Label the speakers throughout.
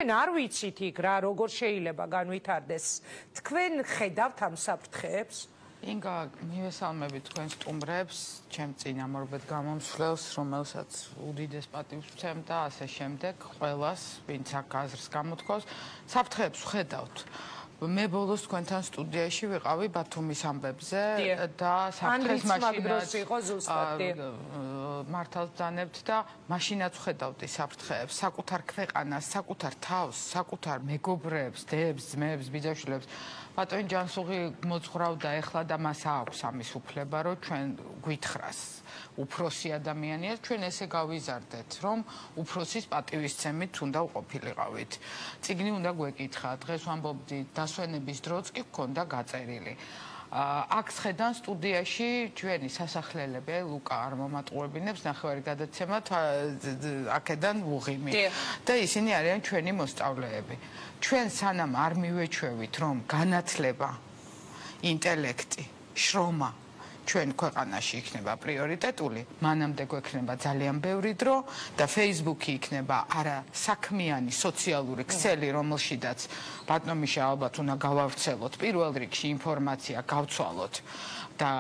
Speaker 1: არ ვიცით იქ რა როგორ შეიძლება განვითარდეს. თქვენ ხედავთ ამ საფრთხეებს?
Speaker 2: ინგა, მივესალმებით თქვენ სტუმრებს, ჩემ წინამორბედ გამომსვლელს, რომელსაც უდიდეს პატივს ვცემ და ასე შემდეგ, ყველას, ვინც აქ აზრს გამოთქოს, საფრთხეებს ვხედავთ. მე ბოლოს თქვენთან სტუდიაში ვიყავი ბათუმის ამბებზე და საფრთხეს მაშინაც მართალ ბრძანებთ და მაშინაც ვხედავდი საფრთხეებს, საკუთარ ქვეყანას, საკუთარ თავს, საკუთარ მეგობრებს, დებს, ძმებს, ბიძაშვილებს. ბატონი ჯანსუღი მოძღვრავდა ეხლა და მას აქვს ამის უფლება, რომ ჩვენ გვითხრას. უფროსი ადამიანია, ჩვენ ესე გავიზარდეთ, რომ უფროსის პატივისცემით უნდა ვყოფილიყავით. წიგნი უნდა გვეკითხა, დღეს ვამბობდი, დასვენების დროც კი გქონდა გაწერილი. აქ შედან სტუდიაში ჩვენი სასახლელები, ლუკა არ მომატყუებინებს, ნახევარი გადაცემათ აქედან ვუღიმი. და ისინი არიან ჩვენი მოსწავლეები. ჩვენ სანამ არ მივეჩვევით, რომ განათლება, ინტელექტი, შრომა ჩვენ ქვეყანაში იქნება პრიორიტეტული, მანამდე გვექნება ძალიან ბევრი დრო და Facebook-ი იქნება არა საქმიანი სოციალური ქსელი, რომელშიდაც ბატონმიშა ალბათ უნდა გავავრცელოთ პირველ რიგში ინფორმაცია, გავცვალოთ და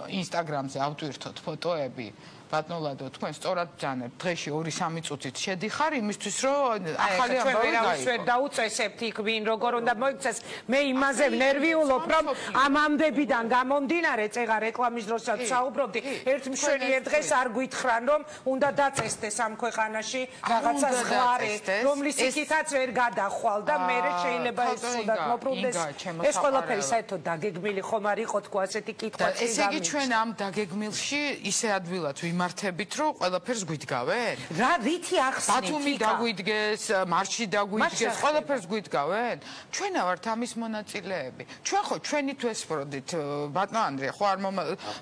Speaker 2: Instagram-ზე ავტვირთოთ ფოტოები. ბატონლადო, თქვენ სწორად ბრძანებთ, დღეში 2-3 წუთით შედიხარ იმისთვის, რომ ახალი ამბავი
Speaker 1: ვერ დაუწესებთ იქ ვინ როგორ უნდა მოიქცეს. მე იმაზე ნერვიულობ, რომ ამ ამბებიდან გამომდინარე, წეღა რეკლამის დროსაც საუბრობდი, ერთ მშვენი ერთ დღეს არ გვითხრან, რომ უნდა დაწესდეს ამ ქვეყანაში რაღაცა ზღვარი, რომლის იქითაც ვერ გადახვალ და მე შეიძლება ეს თუნდაც მოპრუნდეს. ეს ყველაფერი საერთოდ დაგეგმილი ხომ არ იყო თქვა ასეთი კითხვა.
Speaker 2: ესე იგი ჩვენ ამ დაგეგმილში ისე ადვილად მართებით რომ ყველაფერს გვიდგავენ?
Speaker 1: რა რითი ახსნით?
Speaker 2: ბათუმი დაგვიდგეს, მარში დაგვიდგეს, ყველაფერს გვიდგავენ? ჩვენა ვართ ამის მონაწილეები. ჩვენ ხო ჩვენით ვესპროდით, ბატონო ანდრია, ხო არ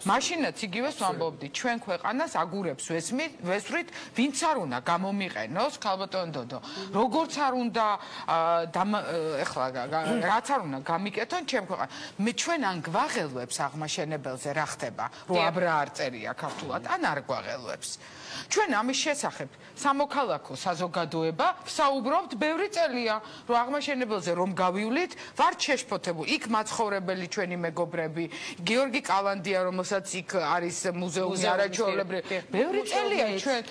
Speaker 2: მაშინაც იგივეს ვამბობდი, ჩვენ ქვეყანას აგურებს ვესვრით, ვინც არ უნდა გამომიყენოს, ქალბატონო დოდო. როგორც არ უნდა ეხლა რაც არ უნდა გამიკეთონ ჩემ ქვეყანას. მე ჩვენ ან გვაღელვებს აღმაშენებელზე რა ხდება, რომ აბრა არ წერია ქართულად, ან არ გვაღელვებს. ჩვენ ამის შესახებ სამოქალაქო საზოგადოება ვსაუბრობთ ბევრი წელია, რომ აღმაშენებელზე რომ გავივლით, ვართ შეშფოთებული. იქ მაცხოვრებელი ჩვენი მეგობრები, გიორგი კალანდია, რომელსაც იქ არის მუზეუმი არაჩვეულებრივი. ბევრი წელია ჩვენ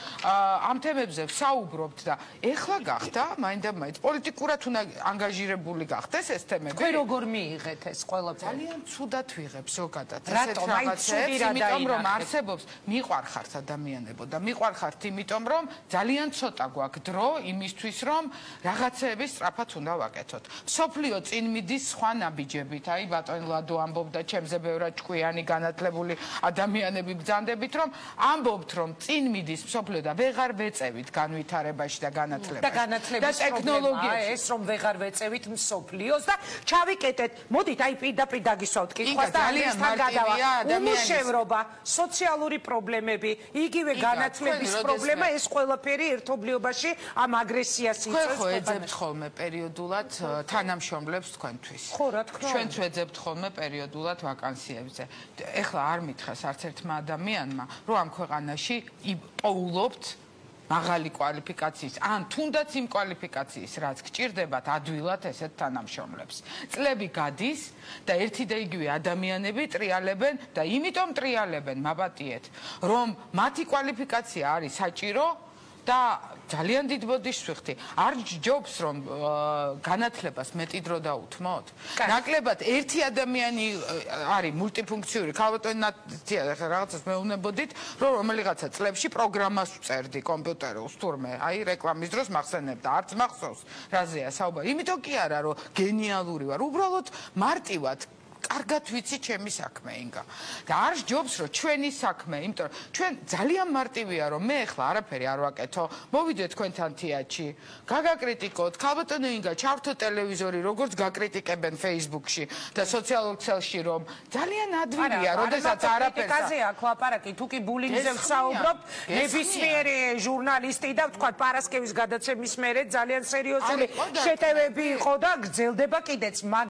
Speaker 2: ამ თემებზე ვსაუბრობთ და ეხლა გახდა მაინდა-მაინც პოლიტიკურად უნდა ანგაჟირებული გახდეს ეს თემები.
Speaker 1: თქვენ როგორ მიიღეთ ეს ყველაფერი?
Speaker 2: ძალიან ცუდად ვიღებ ზოგადად
Speaker 1: ესეთ რაღაცებს,
Speaker 2: იმიტომ რომ არსებობს მიყვარხართ ადამიანებო და მიყვარხართ იმიტომ რომ ძალიან ცოტა გვაქვს დრო იმისთვის რომ რაღაცეების სწრაფად უნდა ვაკეთოთ. სოფლიო წინ მიდის სხვა ნაბიჯებით, აი ბატონი ლადო ამბობდა ჩემზე ბევრად ჭკვიანი განათლებული ადამიანები ბრძანდებით რომ ამბობთ რომ წინ მიდის სოფლიო და ვეღარ ვეწევით განვითარებაში და განათლებაში და ტექნოლოგიაში
Speaker 1: ეს რომ ვეღარ ვეწევით სოფლიოს და ჩავიკეტეთ მოდით აი პირდაპირ დაგისვავთ კითხვას და ამისთან გადავა უმუშევრობა სოციალური პრობლემები იგივე განათლების პრობლემა ეს ყველაფერი ერთობლიობაში ამ აგრესიას იწვევს.
Speaker 2: ხო ეძებთ ხოლმე პერიოდულად თანამშრომლებს თქვენთვის.
Speaker 1: ხო რა თქმა უნდა.
Speaker 2: ჩვენც ვეძებთ ხოლმე პერიოდულად ვაკანსიებზე. ეხლა არ მითხრას არც ერთმა ადამიანმა, რომ ამ ქვეყანაში პოულობთ მაღალი კვალიფიკაციის, ან თუნდაც იმ კვალიფიკაციის, რაც გჭირდებათ ადვილად ესეთ თანამშრომლებს. წლები გადის და ერთი და იგივე ადამიანები ტრიალებენ და იმიტომ ტრიალებენ, მაპატიეთ, რომ მათი კვალიფიკაცია არის საჭირო და ძალიან დიდ ბოდიშს ვიხდი. არ ჯობს რომ განათლებას მეტი დრო დაუთმოთ? ნაკლებად ერთი ადამიანი არის მულტიფუნქციური. ქალბატონი რაღაცას მეუბნებოდით, რომ რომელიღაცა წლებში პროგრამას ვწერდი კომპიუტერულს თურმე, აი რეკლამის დროს მახსენებდა, არც მახსოვს რაზეა საუბარი. იმიტომ კი არა, რომ გენიალური ვარ, უბრალოდ მარტივად კარგად ვიცი ჩემი საქმე ინგა. და არ ჯობს რომ ჩვენი საქმე, იმიტომ რომ ჩვენ ძალიან მარტივია რომ მე ახლა არაფერი არ ვაკეთო, მოვიდე თქვენთან თეატრში, გაგაკრიტიკოთ, ქალბატონო ინგა, ჩავრთო ტელევიზორი, როგორც გაკრიტიკებენ Facebook-ში და სოციალურ ქსელში რომ ძალიან ადვილია, როდესაც არაფერს
Speaker 1: კაზე აქ ლაპარაკი, თუ კი ბულინგზე ვსაუბრობ, ნებისმიერი ჟურნალისტი და ვთქვათ პარასკევის გადაცემის მერე ძალიან სერიოზული შეტევები იყო და გრძელდება კიდეც.